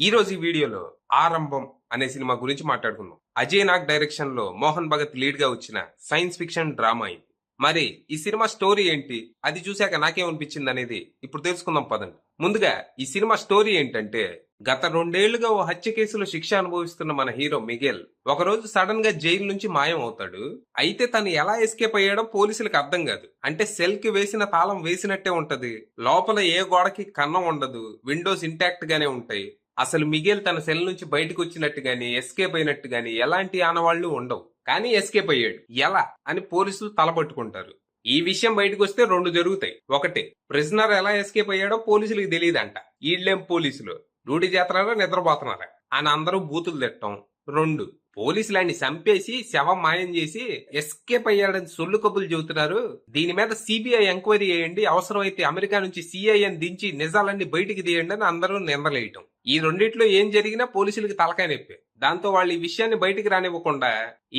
ఈ రోజు ఈ వీడియోలో ఆరంభం అనే సినిమా గురించి మాట్లాడుకుందాం. అజయ్ నాగ్ డైరెక్షన్ లో మోహన్ భగత్ లీడ్ గా వచ్చిన సైన్స్ ఫిక్షన్ డ్రామా ఇది. మరి ఈ సినిమా స్టోరీ ఏంటి, అది చూశాక నాకేమనిపించింది అనేది ఇప్పుడు తెలుసుకుందాం పదండి. ముందుగా ఈ సినిమా స్టోరీ ఏంటంటే, గత 2 ఏళ్లుగా ఓ హత్య కేసులో శిక్ష అనుభవిస్తున్న మన హీరో మిగెల్ ఒకరోజు సడన్ గా జైలు నుంచి మాయం అవుతాడు. అయితే తను ఎలా ఎస్కేప్ అయ్యాడో పోలీసులకు అర్థం కాదు. అంటే సెల్ కి వేసిన తాళం వేసినట్టే ఉంటది, లోపల ఏ గోడకి కన్నం ఉండదు, విండోస్ ఇంటాక్ట్ గానే ఉంటాయి. అసలు మిగేల్ తన సెల్ నుంచి బయటకు వచ్చినట్టు గాని, ఎస్కేప్ అయినట్టు గాని ఎలాంటి ఆనవాళ్లు ఉండవు. కానీ ఎస్కేప్ అయ్యాడు ఎలా అని పోలీసులు తలపట్టుకుంటారు. ఈ విషయం బయటకు వస్తే 2 జరుగుతాయి. ఒకటి, ప్రిజనర్ ఎలా ఎస్కేప్ అయ్యాడో పోలీసులకు తెలియదంట. ఈళ్ళేం పోలీసులు డ్యూటీ చేస్తున్నారా నిద్రపోతున్నారా అని అందరూ బూతులు తిట్టడం. 2, పోలీసులు ఆయన్ని చంపేసి శవం మాయం చేసి ఎస్కేప్ అయ్యాడని సొల్లు కబులు చెబుతున్నారు. దీని మీద సిబిఐ ఎంక్వైరీ చేయండి, అవసరమైతే అమెరికా నుంచి సిఐని దించి నిజాలన్నీ బయటికి తీయండి అని అందరూ నిందలేయటం. ఈ రెండిట్లో ఏం జరిగినా పోలీసులకి తలకాయ నొప్పి. దాంతో వాళ్ళు ఈ విషయాన్ని బయటికి రానివ్వకుండా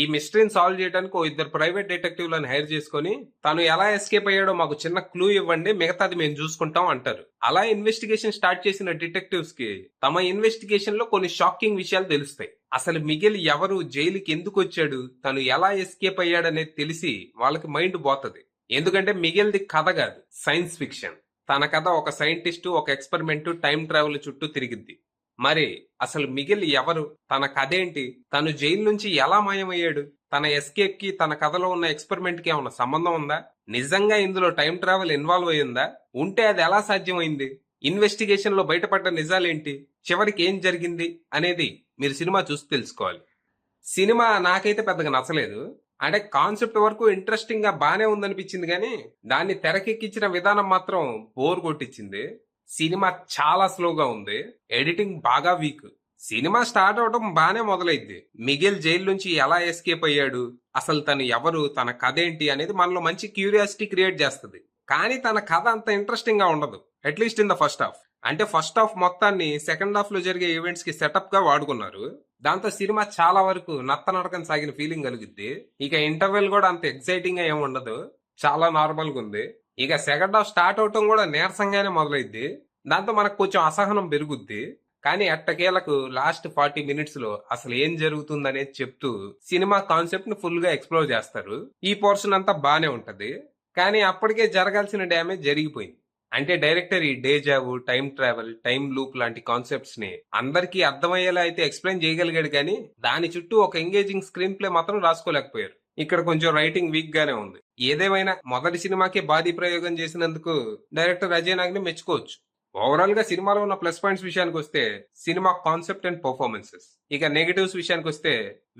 ఈ మిస్టరీని సాల్వ్ చేయడానికి 2 ప్రైవేట్ డిటెక్టివ్లను హైర్ చేసుకుని తను ఎలా ఎస్కేప్ అయ్యాడో మాకు చిన్న క్లూ ఇవ్వండి, మిగతాది మేము చూసుకుంటాం అంటారు. అలా ఇన్వెస్టిగేషన్ స్టార్ట్ చేసిన డిటెక్టివ్స్ కి తమ ఇన్వెస్టిగేషన్ లో కొన్ని షాకింగ్ విషయాలు తెలుస్తాయి. అసలు మిగిలి ఎవరు, జైలుకి ఎందుకు వచ్చాడు, తను ఎలా ఎస్కేప్ అయ్యాడనేది తెలిసి వాళ్ళకి మైండ్ పోతుంది. ఎందుకంటే మిగిల్ది కథ కాదు, సైన్స్ ఫిక్షన్. తన కథ ఒక సైంటిస్టు, ఒక ఎక్స్పెరిమెంట్, టైం ట్రావెల్ చుట్టూ తిరిగిద్ది. మరి అసలు మిగిల్ ఎవరు, తన కథ ఏంటి, తను జైలు నుంచి ఎలా మాయమయ్యాడు, తన ఎస్కేప్ కి తన కథలో ఉన్న ఎక్స్పెరిమెంట్ కి ఏమన్నా సంబంధం ఉందా, నిజంగా ఇందులో టైం ట్రావెల్ ఇన్వాల్వ్ అయ్యిందా, ఉంటే అది ఎలా సాధ్యమైంది, ఇన్వెస్టిగేషన్ లో బయటపడ్డ నిజాలేంటి, చివరికి ఏం జరిగింది అనేది మీరు సినిమా చూసి తెలుసుకోవాలి. సినిమా నాకైతే పెద్దగా నచ్చలేదు. అంటే కాన్సెప్ట్ వరకు ఇంట్రెస్టింగ్ గా బానే ఉందనిపించింది, కానీ దాన్ని తెరకెక్కించిన విధానం మాత్రం బోర్ కొట్టించింది. సినిమా చాలా స్లోగా ఉంది, ఎడిటింగ్ బాగా వీక్. సినిమా స్టార్ట్ అవడం బానే మొదలైద్ది. మిగిల్ జైలు నుంచి ఎలా ఎస్కేప్ అయ్యాడు, అసలు తను ఎవరు, తన కథ ఏంటి అనేది మనలో మంచి క్యూరియాసిటీ క్రియేట్ చేస్తుంది. కానీ తన కథ అంత ఇంట్రెస్టింగ్ గా ఉండదు, at least in the first half. అంటే ఫస్ట్ హాఫ్ మొత్తాన్ని సెకండ్ హాఫ్ లో జరిగే ఈవెంట్స్ కి సెటప్ గా వాడుకున్నారు. దాంతో సినిమా చాలా వరకు నత్తనడకని సాగిన ఫీలింగ్ కలుగుద్ది. ఇక ఇంటర్వెల్ కూడా అంత ఎక్సైటింగ్ గా ఏమి ఉండదు, చాలా నార్మల్ గా ఉంది. ఇక సెకండ్ హాఫ్ స్టార్ట్ అవటం కూడా నీరసంగానే మొదలైద్ది. దాంతో మనకు కొంచెం అసహనం పెరుగుద్ది. కానీ ఎట్టకేలకు లాస్ట్ 40 మినిట్స్ లో అసలు ఏం జరుగుతుందనేది చెప్తూ సినిమా కాన్సెప్ట్ ని ఫుల్ గా ఎక్స్ప్లోర్ చేస్తారు. ఈ పోర్షన్ అంతా బానే ఉంటది, కానీ అప్పటికే జరగాల్సిన డ్యామేజ్ జరిగిపోయింది. అంటే డైరెక్టర్ ఈ deja vu, time travel, time loop లాంటి కాన్సెప్ట్స్ ని అందరికీ అర్థమయ్యేలా అయితే ఎక్స్ప్లెయిన్ చేయగలిగాడు, కానీ దాని చుట్టూ ఒక ఎంగేజింగ్ స్క్రీన్ ప్లే మాత్రం రాసుకోలేకపోయారు. ఇక్కడ కొంచెం రైటింగ్ వీక్ గానే ఉంది. ఏదేమైనా మొదటి సినిమాకే బాదీ ప్రయోగం చేసినందుకు డైరెక్టర్ అజయ్ నాగ్ ని మెచ్చుకోవచ్చు. ఓవరాల్ గా సినిమాలో ఉన్న ప్లస్ పాయింట్స్ విషయానికి వస్తే సినిమా కాన్సెప్ట్ అండ్ పర్ఫార్మెన్సెస్. ఇక నెగటివ్స్ విషయానికి వస్తే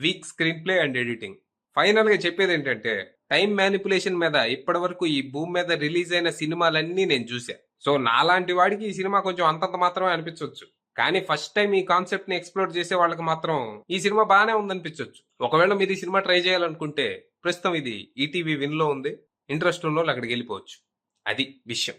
week screen play and editing. Final గా చెప్పేది ఏంటంటే, టైం మ్యానిపులేషన్ మీద ఇప్పటి వరకు ఈ భూమి మీద రిలీజ్ అయిన సినిమాలన్నీ నేను చూసా. సో నాలాంటి వాడికి ఈ సినిమా కొంచెం అంతంత మాత్రమే అనిపించవచ్చు. కానీ ఫస్ట్ టైం ఈ కాన్సెప్ట్ ని ఎక్స్ప్లోర్ చేసే వాళ్ళకి మాత్రం ఈ సినిమా బాగానే ఉందనిపించవచ్చు. ఒకవేళ మీరు ఈ సినిమా ట్రై చేయాలనుకుంటే ప్రస్తుతం ఇది ఈటీవీ విన్ లో ఉంది. ఇంట్రెస్ట్ ఉన్న వాళ్ళు అక్కడికి వెళ్ళిపోవచ్చు. అది విషయం.